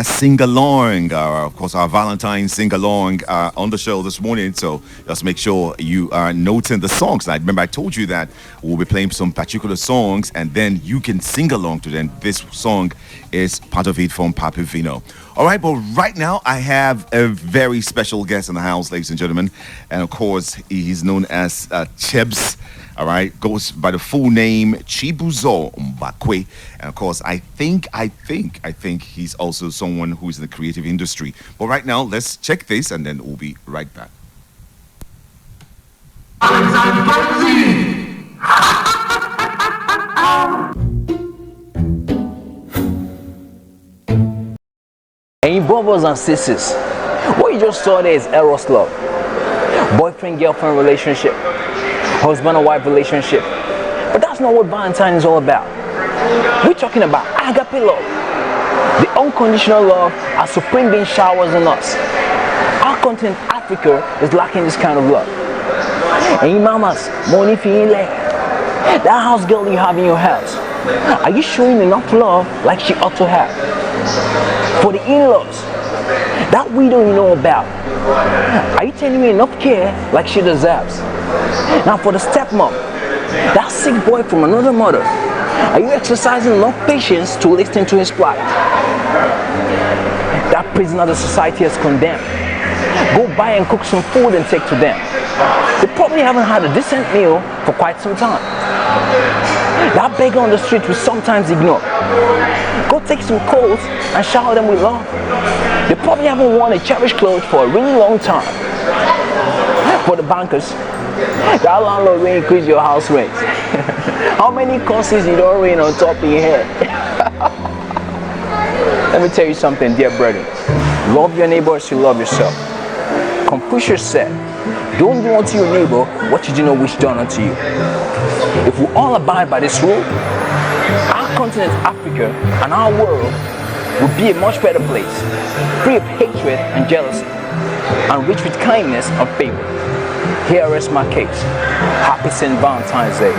Sing along, of course, our Valentine sing along on the show this morning. So just make sure you are noting the songs. I remember I told you that we'll be playing some particular songs and then you can sing along to them. This song is part of it from Papi Vino. All right, but right now I have a very special guest in the house, ladies and gentlemen. And of course, he's known as Chibz. All right, goes by the full name Chibuzo Mbakwe, and of course, I think he's also someone who's in the creative industry. But right now, let's check this, and then we'll be right back. And brothers and sisters, what you just saw there is Eros love, boyfriend-girlfriend relationship, husband and wife relationship. But that's not what Valentine is all about. We're talking about agape love, the unconditional love our supreme being showers on us. Our continent, Africa, is lacking this kind of love. Hey mamas, money for you, that house girl you have in your house, are you showing enough love like she ought to have? For the in-laws, that widow you know about, are you telling me enough care like she deserves? Now for the stepmom, that sick boy from another mother, are you exercising enough patience to listen to his plight? That prisoner the society has condemned, go buy and cook some food and take to them. They probably haven't had a decent meal for quite some time. That beggar on the street we sometimes ignore, go take some coals and shower them with love. They probably haven't worn a cherished clothes for a really long time. For the bankers, that landlord will increase your house rent. How many courses you don't rain on top of your head? Let me tell you something, dear brethren. Love your neighbor as you love yourself. Confucius said, don't do unto your neighbor what you do not wish done unto you. If we all abide by this rule, our continent Africa and our world will be a much better place, free of hatred and jealousy, and rich with kindness and favor. Here is my case. Happy St. Valentine's Day.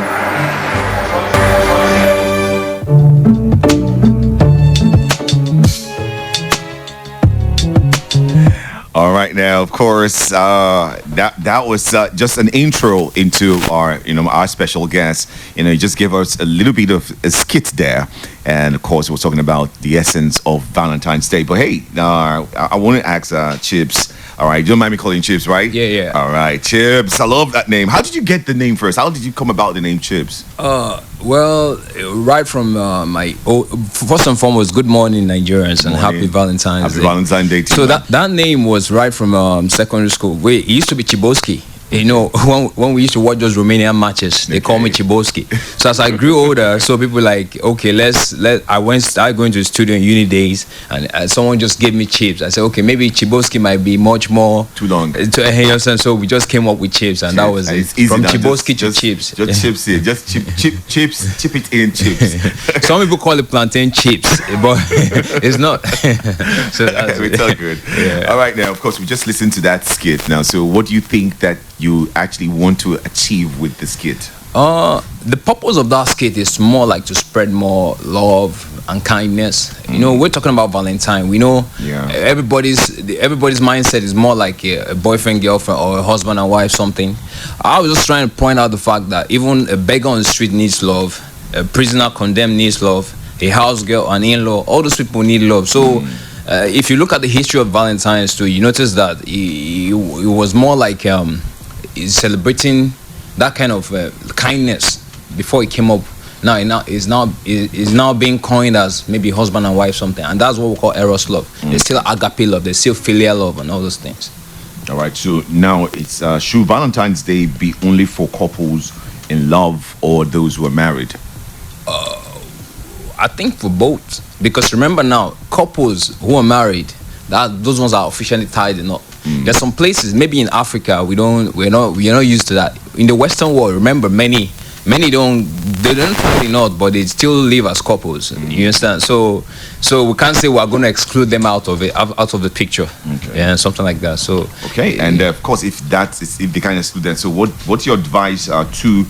All right, now, of course, that was just an intro into our special guest. He just gave us a little bit of a skit there, and of course, we're talking about the essence of Valentine's Day. But hey, I want to ask Chibz. All right, you don't mind me calling Chibz, right? Yeah. All right, Chibz. I love that name. How did you get the name first? How did you come about the name Chibz? Well, right from first and foremost, good morning, Nigerians, and happy Valentine's Day. Happy Valentine's Day too. So that name was right from secondary school. It used to be Chiboski. When we used to watch those Romanian matches, they call me Chiboski. So as I grew older, so people like, okay, I started going to the studio in uni days, and someone just gave me Chibz. I said, okay, maybe Chiboski might be much more too long. So we just came up with Chibz, and that was it. From Chiboski to Chibz. Just Chibz here. Just chip it in Chibz. Some people call it plantain chips, but it's not. So it's all good. Yeah. All right, now, of course, we just listened to that skit now. So what do you think that you actually want to achieve with the skit? The purpose of that skit is more like to spread more love and kindness. We're talking about Valentine. We know everybody's mindset is more like a boyfriend, girlfriend, or a husband and wife something. I was just trying to point out the fact that even a beggar on the street needs love, a prisoner condemned needs love, a house girl, an in-law, all those people need love. So if you look at the history of Valentine's too, you notice that it was more like celebrating that kind of kindness before it came up. Now is now being coined as maybe husband and wife something, and that's what we call eros love. There's still agape love, there's still filial love, and all those things. All right, so now it's should Valentine's Day be only for couples in love or those who are married? I think for both, because remember now, couples who are married, those ones are officially tied up. There's some places, maybe in Africa, we're not used to that. In the Western world, remember, many don't tie not, but they still live as couples. You understand? So we can't say we're going to exclude them out of the picture, something like that. So okay, and of course, if they can't exclude them, so what's your advice to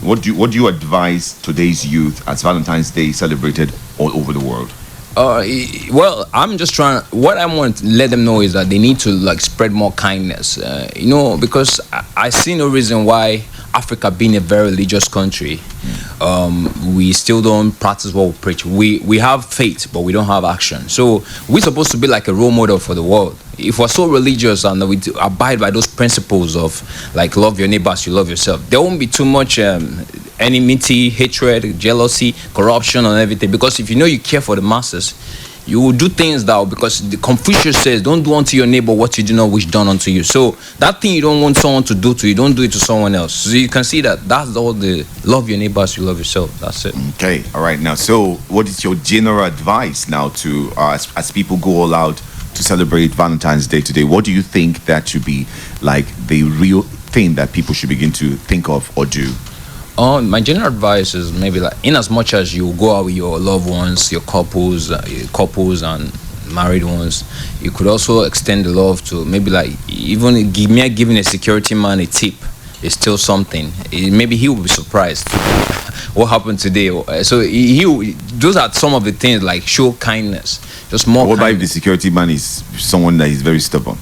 what do you advise today's youth as Valentine's Day celebrated all over the world? Well, I'm just trying. What I want to let them know is that they need to like spread more kindness. Because I see no reason why Africa, being a very religious country, we still don't practice what we preach. We have faith, but we don't have action. So we're supposed to be like a role model for the world. If we're so religious and we abide by those principles of like love your neighbor as you love yourself, there won't be too much enmity, hatred, jealousy, corruption, and everything. Because if you care for the masses, you will do things that, because the Confucius says, don't do unto your neighbor what you do not wish done unto you. So that thing you don't want someone to do to you, don't do it to someone else. So you can see that's all the love your neighbor as you love yourself. That's it. Okay, all right. Now, so what is your general advice now to as people go all out to celebrate Valentine's Day today? What do you think that should be like the real thing that people should begin to think of or do? My general advice is maybe like, in as much as you go out with your loved ones, your couples and married ones, you could also extend the love to maybe like even giving a security man a tip is still something. Maybe he will be surprised what happened today. So those are some of the things, like show kindness, just more. What about if the security man is someone that is very stubborn?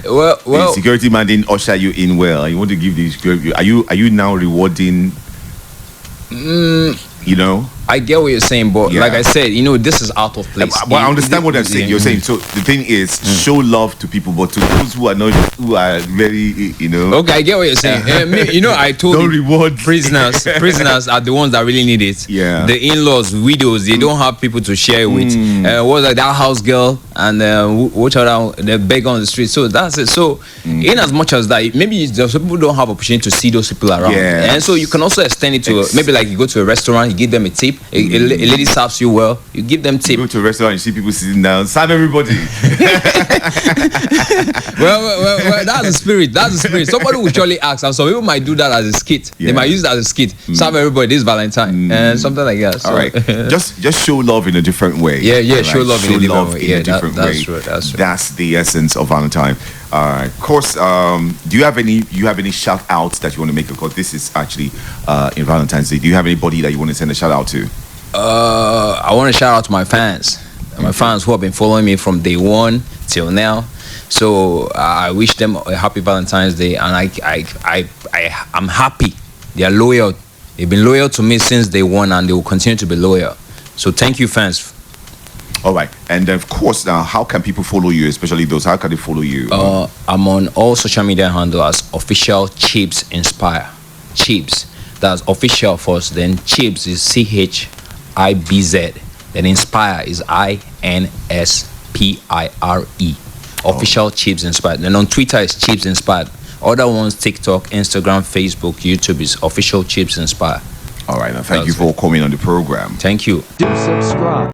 Well, the security man didn't usher you in well. You want to give the security. Are you now rewarding? I get what you're saying, but like I said, this is out of place. But I understand what I'm saying. You're saying, so the thing is, show love to people, but to those who are very, Okay, I get what you're saying. I told don't reward prisoners. Prisoners are the ones that really need it. Yeah. The in-laws, widows, they don't have people to share with. What like that house girl and watch out the beggar on the street. So that's it. So in as much as that, maybe some people don't have opportunity to see those people around. Yes. And so you can also extend it to maybe like you go to a restaurant, you give them a tip. A lady serves you well, you give them tip. You go to a restaurant, you see people sitting down, serve everybody. well, that's the spirit. That's the spirit. Somebody will surely ask, and some people might do that as a skit. They might use it as a skit. Serve everybody this Valentine and something like that. So. All right, just show love in a different way. Yeah, show love in a different way. Yeah, that's true. That's the essence of Valentine. Of course, do you have any shout outs that you want to make? Because this is actually in Valentine's Day. Do you have anybody that you want to send a shout out to? I want to shout out to my fans. My fans who have been following me from day one till now. So I wish them a happy Valentine's Day, and I'm happy. They are loyal. They've been loyal to me since day one, and they will continue to be loyal. So thank you, fans. All right, and of course, now how can people follow you, especially those? How can they follow you? I'm on all social media handles as official Chibz Inspire. Chibz, that's official first. Then Chibz is CHIBZ. Then Inspire is INSPIRE. Official Chibz Inspired. Then on Twitter is Chibz Inspired. Other ones, TikTok, Instagram, Facebook, YouTube is official Chibz Inspired. All right, now thank you for coming on the program. Thank you. Do subscribe.